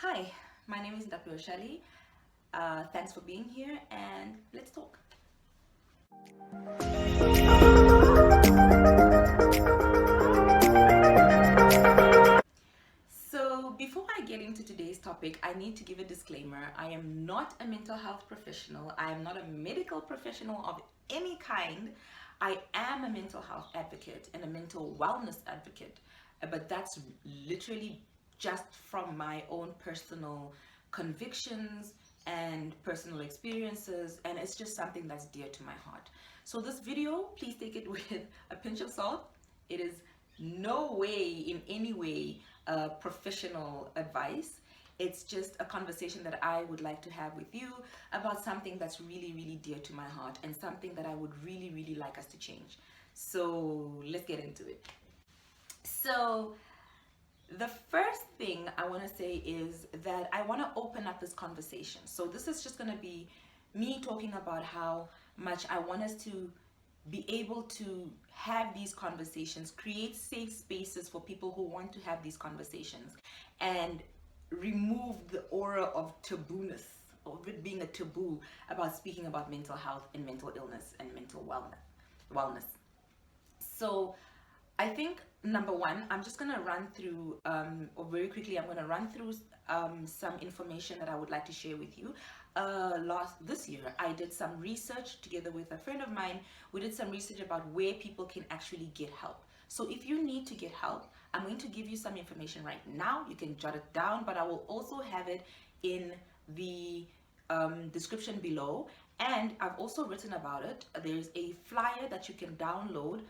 Hi, my name is Taboo. Thanks for being here and let's talk. So, before I get into today's topic, I need to give a disclaimer. I am not a mental health professional, I am not a medical professional of any kind. I am a mental health advocate and a mental wellness advocate, but that's literally just from my own personal convictions and personal experiences, and it's just something that's dear to my heart. So, this video, please take it with a pinch of salt. It is no way, in any way, professional advice. It's just a conversation that I would like to have with you about something that's really, really dear to my heart and something that I would really, really like us to change. So let's get into it. So, the first thing I want to say is that I want to open up this conversation. So, this is just going to be me talking about how much I want us to be able to have these conversations, create safe spaces for people who want to have these conversations, and remove the aura of tabooness, of it being a taboo about speaking about mental health and mental illness and mental wellness. So I think number one, I'm just gonna run through, or very quickly, I'm gonna run through some information that I would like to share with you. This year, I did some research together with a friend of mine. We did some research about where people can actually get help. So if you need to get help, I'm going to give you some information right now. You can jot it down, but I will also have it in the description below. And I've also written about it. There's a flyer that you can download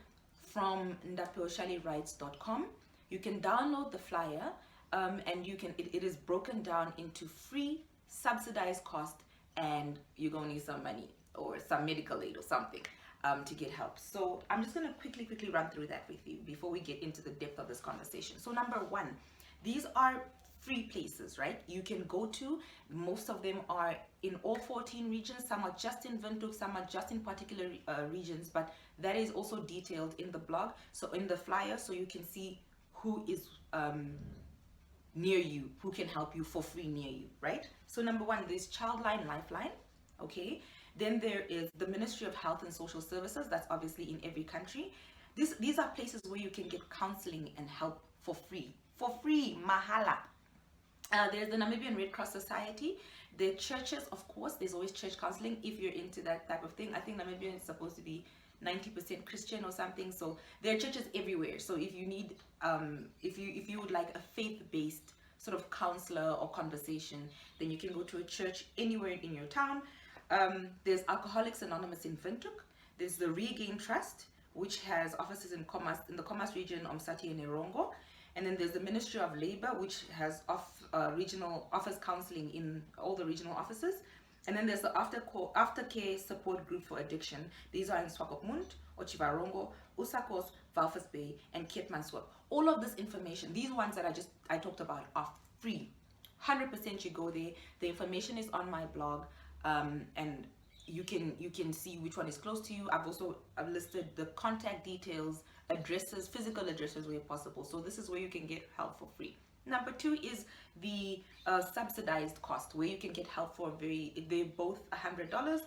from ndapeoshaliwrites.com. You can download the flyer, and it is broken down into free, subsidized cost, and you're going to need some money or some medical aid or something to get help. So I'm just going to quickly run through that with you before we get into the depth of this conversation. So number one, these are free places, right? You can go to. Most of them are in all 14 regions. Some are just in Windhoek, some are just in particular regions, but that is also detailed in the blog, so in the flyer, so you can see who is near you, who can help you for free near you, right? So number one, there's Childline Lifeline, okay? Then there is the Ministry of Health and Social Services. That's obviously in every country. These are places where you can get counseling and help for free, mahala. There's the Namibian Red Cross Society. The churches, of course, there's always church counseling if you're into that type of thing. I think Namibia is supposed to be 90% Christian or something. So there are churches everywhere. So if you need, if you would like a faith-based sort of counselor or conversation, then you can go to a church anywhere in your town. There's Alcoholics Anonymous in Windhoek. There's the Regain Trust, which has offices in the Commerce region, Omsati and Erongo. And then there's the Ministry of Labor, which has regional office counseling in all the regional offices. And then there's the aftercare support group for addiction. These are in Swakopmund, Ochivarongo, Usakos, Walvis Bay, and Keetmanshoop. All of this information, these ones that I talked about, are free. 100% you go there. The information is on my blog, and you can see which one is close to you. I've listed the contact details, addresses, physical addresses where possible. So this is where you can get help for free. Number two is the subsidized cost, where you can get help for they're both $100.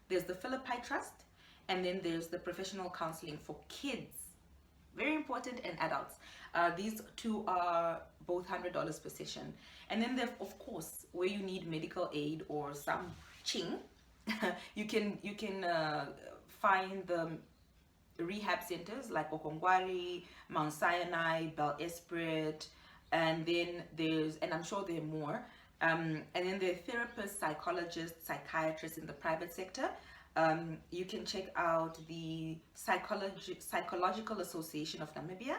There's the Philippi Trust, and then there's the professional counseling for kids, very important, and adults. These two are both $100 per session. And then there's, of course, where you need medical aid or some ching, you can find the rehab centers like Okongwari, Mount Sinai, Bel Esprit, and then and I'm sure there are more, and then there are therapists, psychologists, psychiatrists in the private sector. You can check out the Psychological Association of Namibia,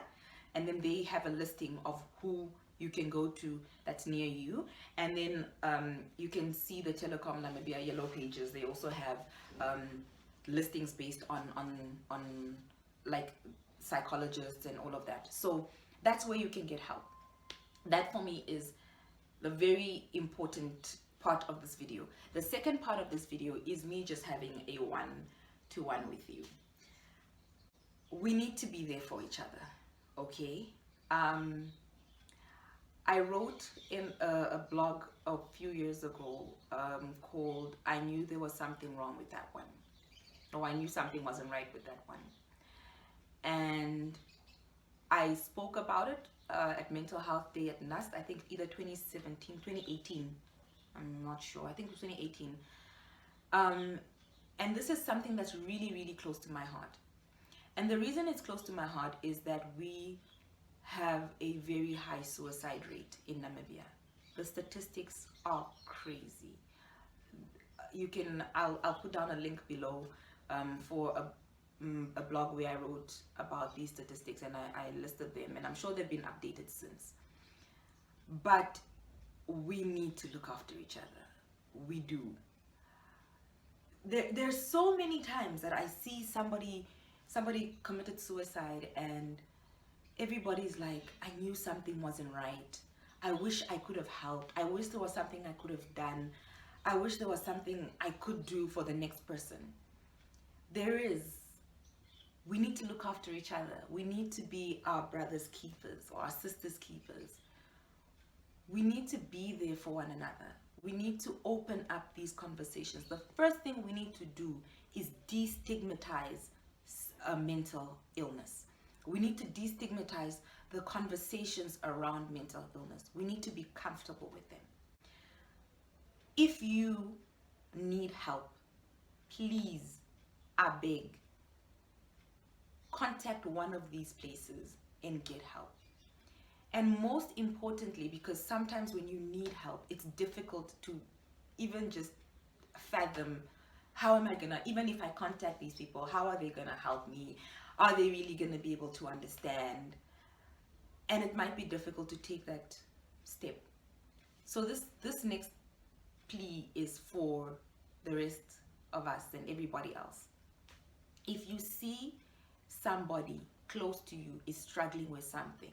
and then they have a listing of who you can go to that's near you. And then you can see the Telecom Namibia yellow pages. They also have listings based on like psychologists and all of that. So that's where you can get help. That for me is the very important part of this video. The second part of this video is me just having a one-to-one with you. We need to be there for each other, okay? I wrote in a blog a few years ago called I Knew There Was Something Wrong with That One, or I knew something wasn't right with that one. And I spoke about it at Mental Health Day at NUST, I think either 2017, 2018. I'm not sure. I think it was 2018. And this is something that's really, really close to my heart. And the reason it's close to my heart is that we have a very high suicide rate in Namibia. The statistics are crazy. I'll put down a link below for a blog where I wrote about these statistics, and I listed them, and I'm sure they've been updated since. But we need to look after each other. We do. There's so many times that I see somebody committed suicide and everybody's like, I knew something wasn't right. I wish I could have helped. I wish there was something I could have done. I wish there was something I could do for the next person. We need to look after each other. We need to be our brothers' keepers or our sisters' keepers. We need to be there for one another. We need to open up these conversations. The first thing we need to do is destigmatize mental illness. We need to destigmatize the conversations around mental illness. We need to be comfortable with them. If you need help, please, I beg, contact one of these places and get help. And most importantly, because sometimes when you need help, it's difficult to even just fathom, how am I gonna, even if I contact these people, how are they gonna help me? Are they really gonna be able to understand? And it might be difficult to take that step. So this next plea is for the rest of us and everybody else. If you see somebody close to you is struggling with something,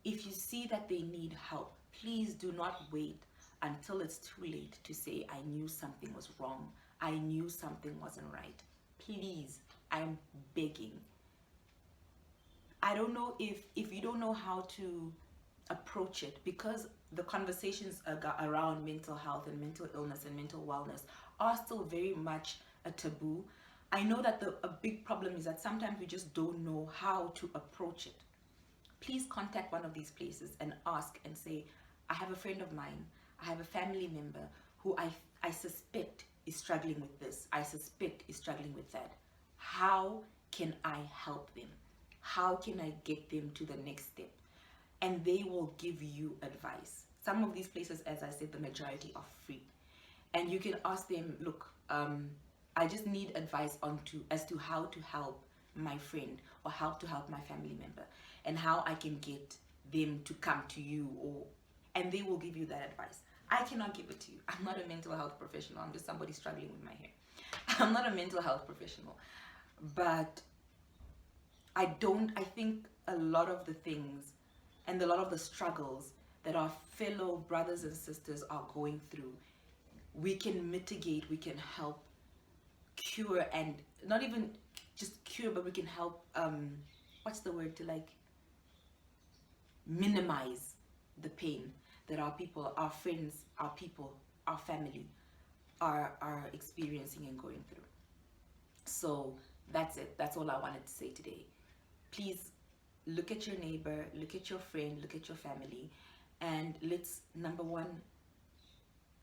if you see that they need help, please do not wait until it's too late to say, I knew something was wrong. I knew something wasn't right. Please, I'm begging. I don't know if you don't know how to approach it, because the conversations around mental health and mental illness and mental wellness are still very much a taboo. I know that a big problem is that sometimes we just don't know how to approach it. Please contact one of these places and ask and say, I have a friend of mine, I have a family member who I suspect is struggling with this, I suspect is struggling with that. How can I help them? How can I get them to the next step? And they will give you advice. Some of these places, as I said, the majority are free. And you can ask them, look, I just need advice as to how to help my friend or how to help my family member, and how I can get them to come to you, and they will give you that advice. I cannot give it to you. I'm not a mental health professional. I'm just somebody struggling with my hair. I'm not a mental health professional. But I think a lot of the things and a lot of the struggles that our fellow brothers and sisters are going through, we can mitigate, we can help cure, and not even just cure, but we can help, what's the word, to like minimize the pain that our people, our friends, our people, our family are experiencing and going through. So that's it. That's all I wanted to say today. Please look at your neighbor, look at your friend, look at your family, and number one,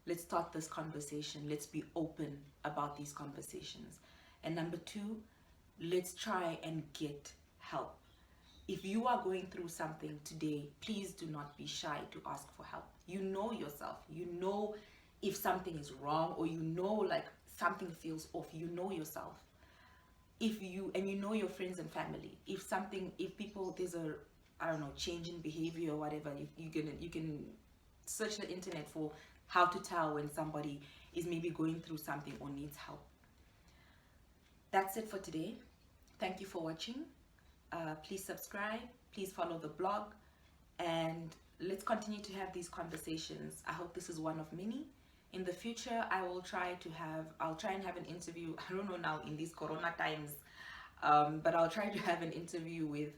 let's start this conversation. Let's be open about these conversations. And number two, let's try and get help. If you are going through something today, please do not be shy to ask for help. You know yourself. You know if something is wrong, or you know like something feels off. You know yourself. And you know your friends and family. If people, there's a, I don't know, change in behavior or whatever, you can search the internet for how to tell when somebody is maybe going through something or needs help. That's it for today. Thank you for watching. Please subscribe, please follow the blog, and let's continue to have these conversations. I hope this is one of many. In the future, I'll try and have an interview. I don't know now in these corona times, but I'll try to have an interview with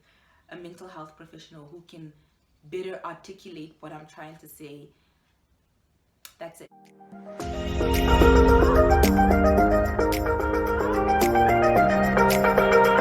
a mental health professional who can better articulate what I'm trying to say. That's it.